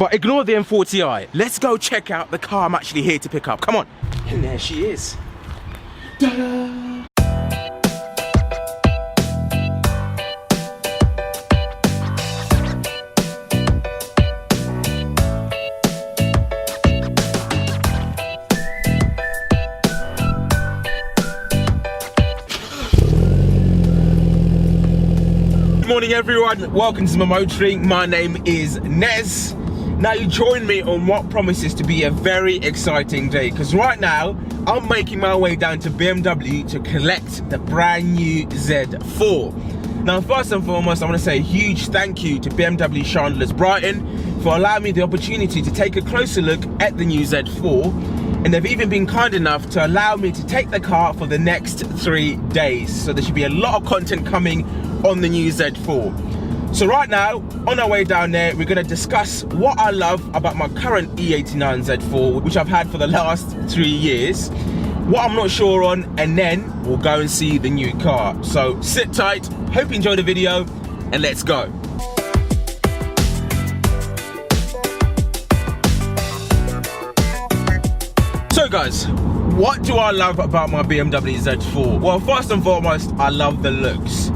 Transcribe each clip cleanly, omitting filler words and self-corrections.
But ignore the M40i. Let's go check out the car I'm actually here to pick up. Come on. And there she is. Ta-da! Good morning everyone, welcome to my motoring. My name is Nez. Now you join me on what promises to be a very exciting day, because right now I'm making my way down to BMW to collect the brand new Z4. Now first and foremost I want to say a huge thank you to BMW Chandlers Brighton for allowing me the opportunity to take a closer look at the new Z4, and they've even been kind enough to allow me to take the car for the next 3 days, so there should be a lot of content coming on the new Z4. So right now, on our way down there, we're going to discuss what I love about my current E89 Z4, which I've had for the last 3 years, what I'm not sure on, and then we'll go and see the new car. So sit tight, hope you enjoy the video, and let's go. So guys, what do I love about my BMW Z4? Well, first and foremost, I love the looks.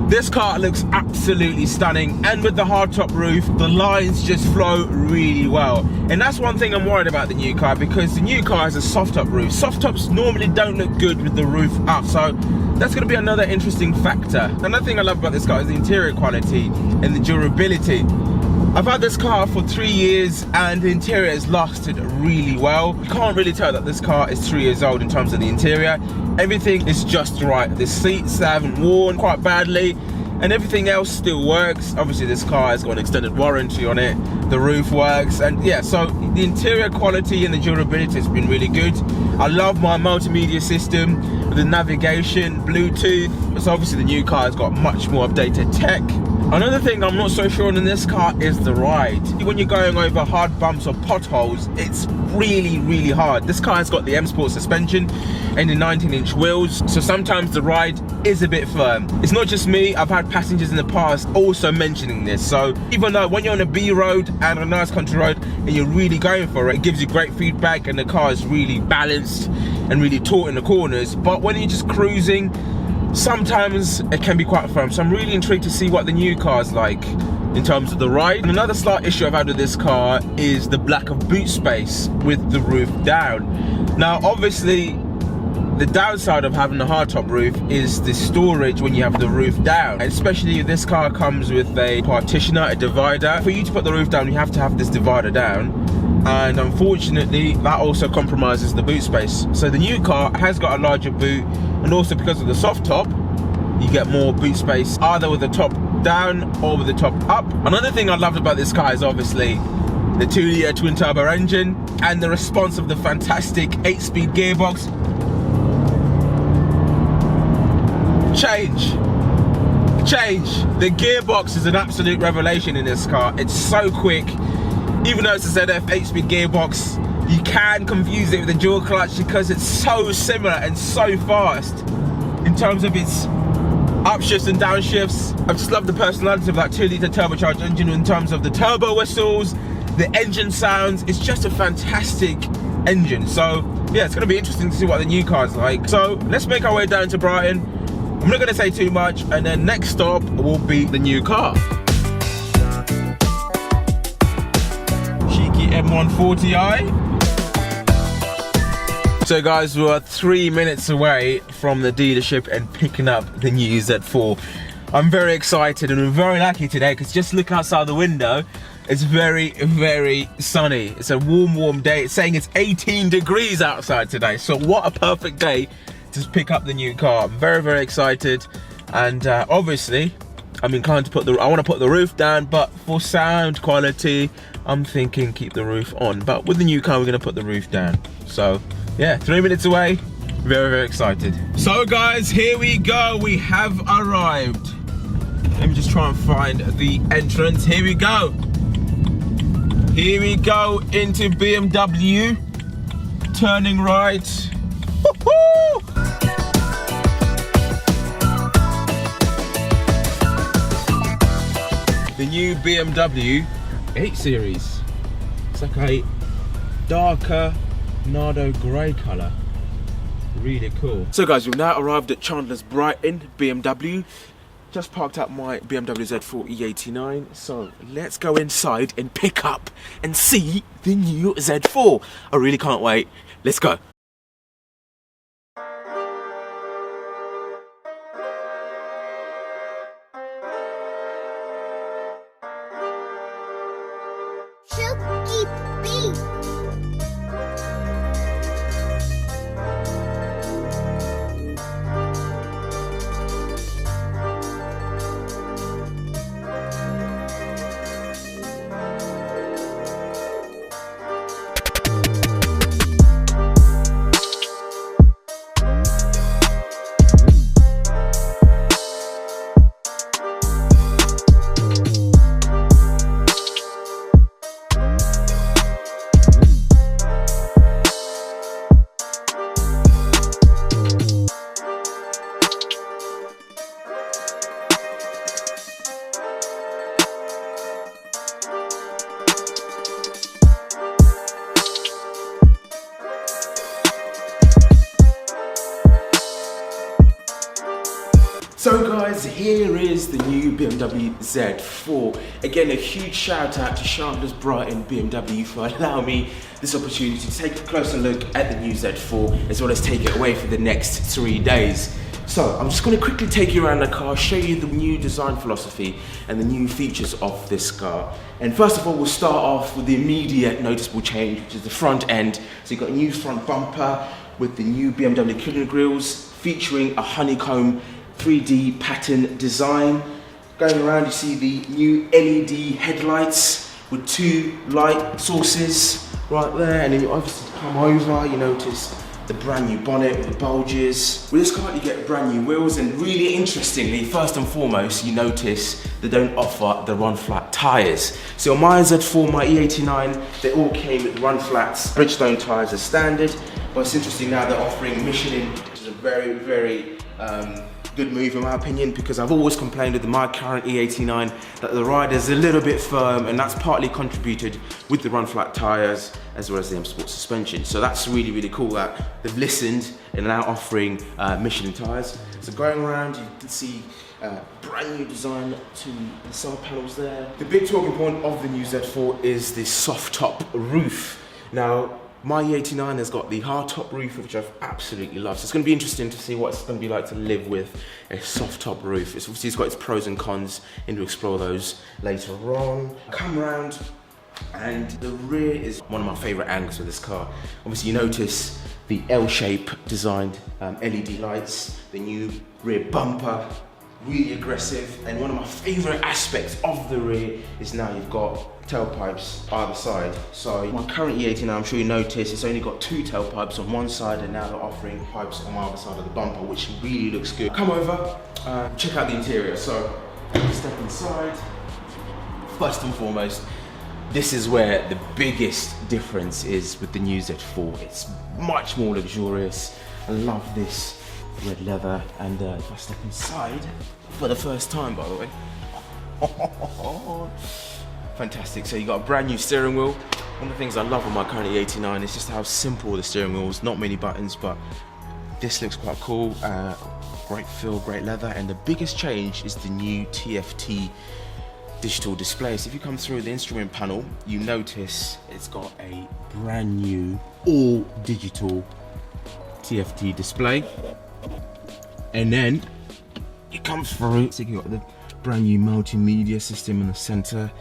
This car looks absolutely stunning, and with the hardtop roof, the lines just flow really well. And that's one thing I'm worried about the new car, because the new car has a soft top roof. Soft tops normally don't look good with the roof up, so that's going to be another interesting factor. Another thing I love about this car is the interior quality and the durability. I've had this car for 3 years and the interior has lasted really well. You can't really tell that this car is 3 years old in terms of the interior. Everything is just right. The seats haven't worn quite badly and everything else still works. Obviously this car has got an extended warranty on it. The roof works, and yeah, so the interior quality and the durability has been really good. I love my multimedia system, the navigation, Bluetooth. So obviously the new car has got much more updated tech. Another thing I'm not so sure on in this car is the ride. When you're going over hard bumps or potholes, it's really hard. This car has got the M Sport suspension and the 19-inch wheels, so sometimes the ride is a bit firm. It's not just me, I've had passengers in the past also mentioning this. So even though when you're on a B road and a nice country road and you're really going for it, it gives you great feedback and the car is really balanced and really taut in the corners, but when you're just cruising, sometimes it can be quite firm. So I'm really intrigued to see what the new car is like in terms of the ride. And another slight issue I've had with this car is the lack of boot space with the roof down. Now obviously the downside of having a hardtop roof is the storage when you have the roof down, and especially if this car comes with a partitioner, a divider. For you to put the roof down, you have to have this divider down, and unfortunately that also compromises the boot space. So the new car has got a larger boot, and also because of the soft top you get more boot space either with the top down or with the top up. Another thing I loved about this car is obviously the 2-litre twin turbo engine and the response of the fantastic 8-speed gearbox. Change. The gearbox is an absolute revelation in this car. It's so quick. Even though it's a ZF 8-speed gearbox, you can confuse it with a dual clutch because it's so similar and so fast in terms of its upshifts and downshifts. I just love the personality of that 2-litre turbocharged engine in terms of the turbo whistles, the engine sounds. It's just a fantastic engine. So yeah, it's going to be interesting to see what the new car's like. So let's make our way down to Brighton. I'm not going to say too much, and then next stop will be the new car. Cheeky M140i. So guys, we're 3 minutes away from the dealership and picking up the new Z4. I'm very excited and I'm very lucky today because just look outside the window. It's very sunny. It's a warm day. It's saying it's 18 degrees outside today. So what a perfect day to pick up the new car. I'm very excited, and obviously I'm inclined to I want to put the roof down, but for sound quality I'm thinking keep the roof on. But with the new car we're going to put the roof down. So yeah, 3 minutes away. Very excited. So guys, here we go. We have arrived. Let me just try and find the entrance. Here we go. Here we go into BMW. Turning right. Woohoo! The new BMW 8 Series. It's like a darker Nardo grey colour. Really cool. So guys, we've now arrived at Chandlers Brighton BMW. Just parked up my BMW Z4 E89. So let's go inside and pick up and see the new Z4. I really can't wait. Let's go. So guys, here is the new BMW Z4. Again, a huge shout out to Chandlers Brighton BMW for allowing me this opportunity to take a closer look at the new Z4, as well as take it away for the next 3 days. So I'm just going to quickly take you around the car, show you the new design philosophy and the new features of this car. And first of all, we'll start off with the immediate noticeable change, which is the front end. So you've got a new front bumper with the new BMW killer grills, featuring a honeycomb 3D pattern design. Going around, you see the new LED headlights with 2 light sources right there, and then you obviously come over, you notice the brand new bonnet with the bulges. With this car you get brand new wheels, and really interestingly, first and foremost, you notice they don't offer the run flat tyres. So on my Z4, my E89, they all came with run flats, Bridgestone tyres as standard, but it's interesting now they're offering Michelin, which is a very good move in my opinion, because I've always complained with my current E89 that the ride is a little bit firm, and that's partly contributed with the run flat tyres as well as the M Sport suspension. So that's really cool that they've listened and are now offering Michelin tyres. So going around, you can see brand new design to the side panels there. The big talking point of the new Z4 is the soft top roof. Now, my E89 has got the hard top roof, which I've absolutely loved. So it's going to be interesting to see what it's going to be like to live with a soft top roof. It's obviously got its pros and cons, and to explore those later on. Come around, and the rear is one of my favourite angles of this car. Obviously you notice the L-shape designed LED lights, the new rear bumper, really aggressive, and one of my favourite aspects of the rear is now you've got tailpipes either side. So my current E89, I'm sure you notice, it's only got 2 tailpipes on one side, and now they're offering pipes on the other side of the bumper, which really looks good. Come over, check out the interior. So step inside. First and foremost, this is where the biggest difference is with the new Z4. It's much more luxurious. I love this red leather, and if I step inside for the first time, by the way, fantastic. So you got a brand new steering wheel. One of the things I love on my current E89 is just how simple the steering wheel is. Not many buttons, but this looks quite cool. Great feel, great leather, and the biggest change is the new TFT digital display. So if you come through the instrument panel, you notice it's got a brand new all digital TFT display. And then it comes through, so you got the brand new multimedia system in the center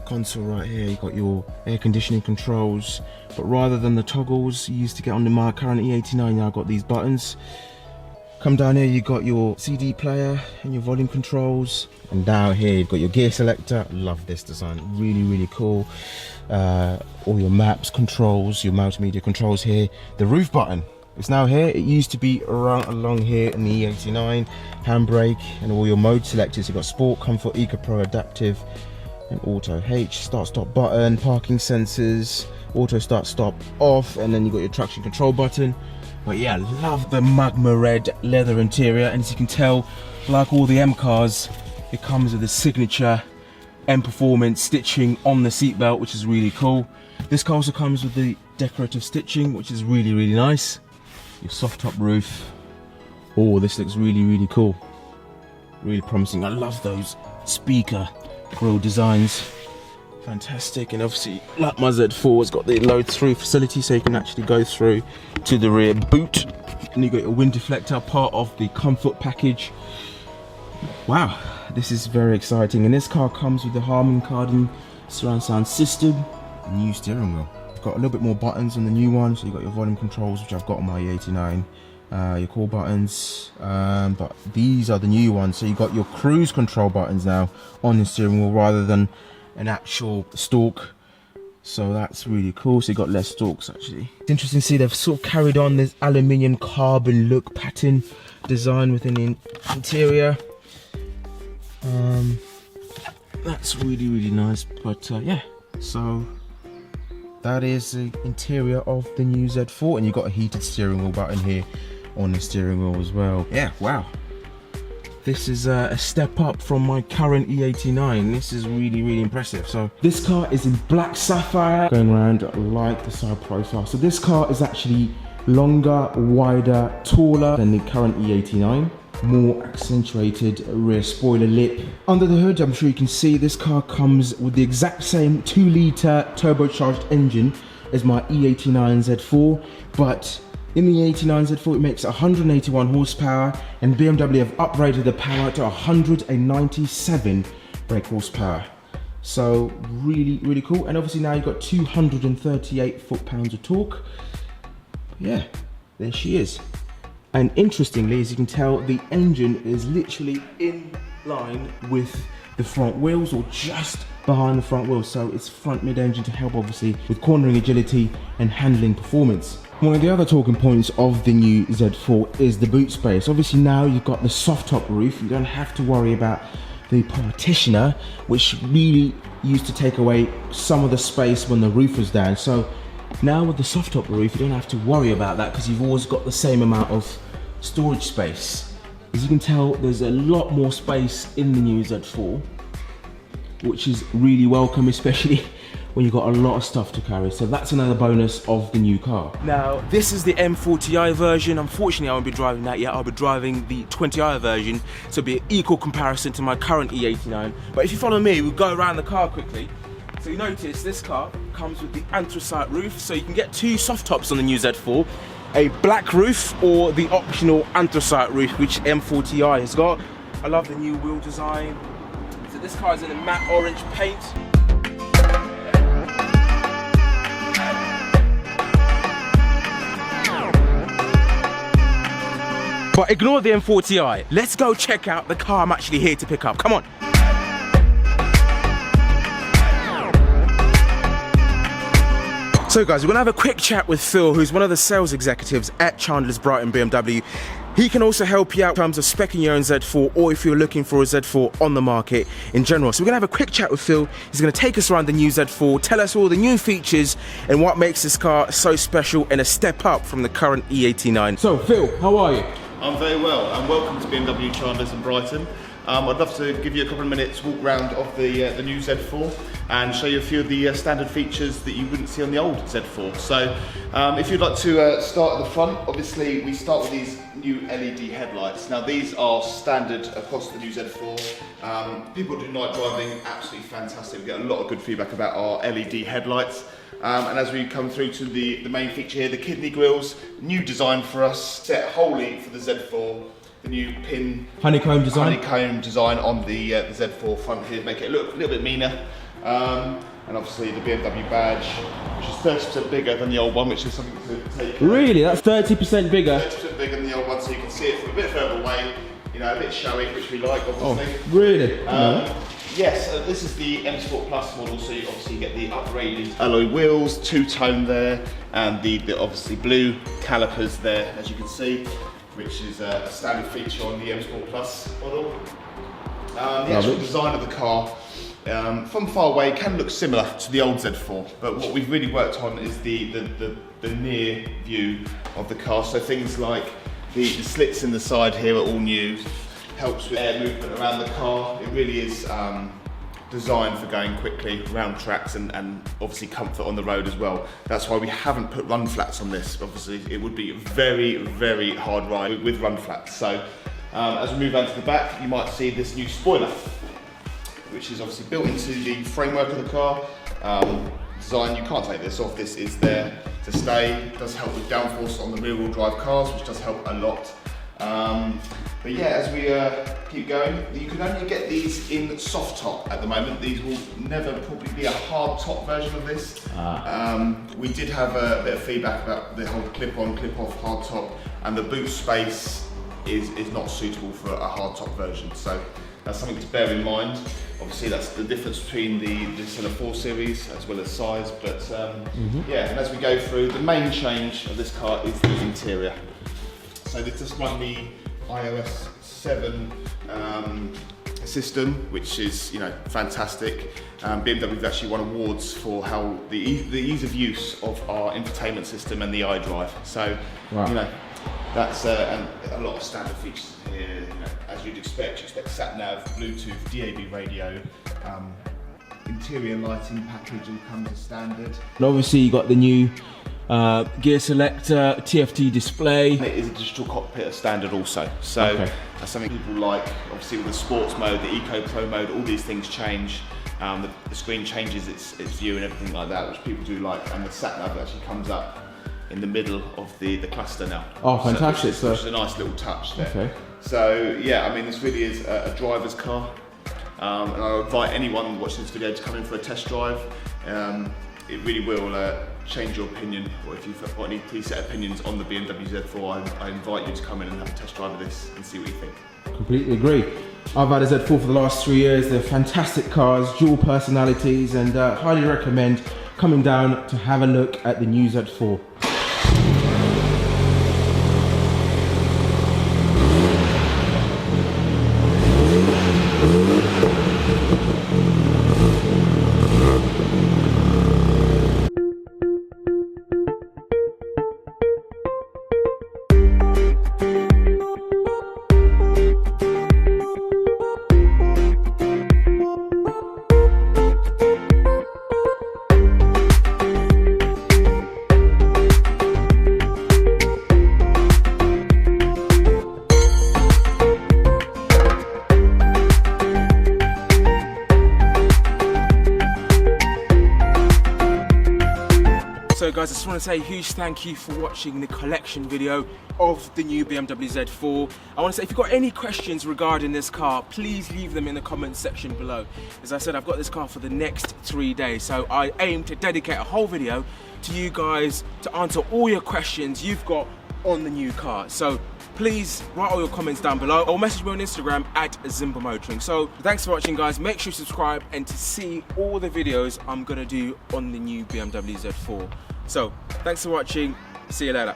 console right here. You got your air conditioning controls, but rather than the toggles you used to get on the my current E89, now I've got these buttons. Come down here, you got your CD player and your volume controls, and down here you've got your gear selector. Love this design, really cool. All your maps, controls, your multimedia controls here. The roof button, it's now here. It used to be around along here in the E89. Handbrake and all your mode selectors. You've got Sport, Comfort, Eco Pro, Adaptive, and Auto. H, start stop button, parking sensors, auto start stop off, and then you've got your traction control button. But yeah, love the magma red leather interior, and as you can tell, like all the M cars, it comes with the signature M Performance stitching on the seatbelt, which is really cool. This car also comes with the decorative stitching, which is really, really nice. Your soft top roof. Oh, this looks really, really cool. Really promising. I love those speaker grille designs. Fantastic. And obviously, like my Z4, it's got the load through facility, so you can actually go through to the rear boot. And you got your wind deflector, part of the comfort package. Wow, this is very exciting. And this car comes with the Harman Kardon surround sound system, new steering wheel. You've got a little bit more buttons on the new one, so you've got your volume controls, which I've got on my E89, your call buttons, but these are the new ones. So you've got your cruise control buttons now on the steering wheel rather than an actual stalk. So that's really cool. So you got less stalks actually. It's interesting to see they've sort of carried on this aluminium carbon look pattern design within the interior. That's really, really nice. But yeah, so that is the interior of the new Z4, and you've got a heated steering wheel button here on the steering wheel as well. Yeah, wow. This is a step up from my current E89. This is really, really impressive. So this car is in black sapphire. Going around, I like the side profile. So this car is actually longer, wider, taller than the current E89. More accentuated rear spoiler lip. Under the hood, I'm sure you can see this car comes with the exact same 2-litre turbocharged engine as my E89 Z4, but in the E89 Z4 it makes 181 horsepower, and BMW have upgraded the power to 197 brake horsepower. So really, really cool. And obviously now you've got 238 foot-pounds of torque. Yeah, there she is. And interestingly, as you can tell, the engine is literally in line with the front wheels, or just behind the front wheels. So it's front mid-engine to help obviously with cornering agility and handling performance. One of the other talking points of the new Z4 is the boot space. Obviously now you've got the soft top roof. You don't have to worry about the partitioner, which really used to take away some of the space when the roof was down. So now with the soft top roof, you don't have to worry about that because you've always got the same amount of storage space. As you can tell, there's a lot more space in the new Z4, which is really welcome, especially when you've got a lot of stuff to carry. So that's another bonus of the new car. Now, this is the M40i version. Unfortunately, I won't be driving that yet. I'll be driving the 20i version, so it'll be an equal comparison to my current E89. But if you follow me, we'll go around the car quickly. So you notice this car comes with the anthracite roof, so you can get two soft tops on the new Z4, a black roof or the optional anthracite roof, which M40i has got. I love the new wheel design. So this car is in a matte orange paint. But ignore the M40i. Let's go check out the car I'm actually here to pick up. Come on. So guys, we're gonna have a quick chat with Phil, who's one of the sales executives at Chandlers Brighton BMW. He can also help you out in terms of speccing your own Z4, or if you're looking for a Z4 on the market in general. So we're gonna have a quick chat with Phil. He's gonna take us around the new Z4, tell us all the new features and what makes this car so special and a step up from the current E89. So Phil, how are you? I'm very well, and welcome to BMW Chandlers in Brighton. I'd love to give you a couple of minutes walk round of the new Z4 and show you a few of the standard features that you wouldn't see on the old Z4. So if you'd like to start at the front, obviously we start with these new LED headlights. Now these are standard across the new Z4. People do night driving, absolutely fantastic. We get a lot of good feedback about our LED headlights. And as we come through to the main feature here, the kidney grills, new design for us, set wholly for the Z4. The new pin honeycomb design on the Z4 front here, make it look a little bit meaner. And obviously the BMW badge, which is 30% bigger than the old one, which is something to take. Really? That's 30% bigger? 30% bigger than the old one, so you can see it from a bit further away, you know, a bit showy, which we like, obviously. Oh, really? Yes, this is the M Sport Plus model, so you obviously get the upgraded alloy wheels, two-tone there, and the obviously blue calipers there, as you can see, which is a standard feature on the M Sport Plus model. The actual design of the car, from far away, can look similar to the old Z4, but what we've really worked on is the near view of the car. So things like the slits in the side here are all new, helps with air movement around the car. It really is designed for going quickly around tracks and obviously comfort on the road as well. That's why we haven't put run flats on this. Obviously it would be a very, very hard ride with run flats. So as we move on to the back, you might see this new spoiler, which is obviously built into the framework of the car. Design, you can't take this off. This is there to stay. It does help with downforce on the rear wheel drive cars, which does help a lot. But yeah, as we keep going, you can only get these in soft top at the moment. These will never probably be a hard top version of this. We did have a bit of feedback about the whole clip-on, clip-off hard top, and the boot space is not suitable for a hard top version. So that's something to bear in mind. Obviously that's the difference between the Center 4 series as well as size, but yeah, and as we go through, the main change of this car is the interior. So this just run the iOS 7 system, which is, you know, fantastic. BMW have actually won awards for how the ease of use of our infotainment system and the iDrive. So, wow. You know, that's and a lot of standard features here. You know, as you'd expect, sat nav, Bluetooth, DAB radio. Interior lighting package all comes as standard. And obviously you got the new gear selector, TFT display. It is a digital cockpit as standard also. So that's something people like. Obviously with the sports mode, the Eco Pro mode, all these things change. The screen changes its view and everything like that, which people do like. And the sat nav actually comes up in the middle of the cluster now. Oh, fantastic. So, which is a nice little touch there. Okay. So yeah, I mean, this really is a driver's car. And I invite anyone watching this video to come in for a test drive. It really will change your opinion, or if you've got any preset opinions on the BMW Z4, I invite you to come in and have a test drive of this and see what you think. Completely agree. I've had a Z4 for the last 3 years. They're fantastic cars, dual personalities, and highly recommend coming down to have a look at the new Z4. So guys, I just want to say a huge thank you for watching the collection video of the new BMW Z4. I want to say if you've got any questions regarding this car, please leave them in the comments section below. As I said, I've got this car for the next 3 days, so I aim to dedicate a whole video to you guys to answer all your questions you've got on the new car. So please write all your comments down below or message me on Instagram at Zimba Motoring. So thanks for watching guys, make sure you subscribe and to see all the videos I'm gonna do on the new BMW Z4. So thanks for watching, see you later.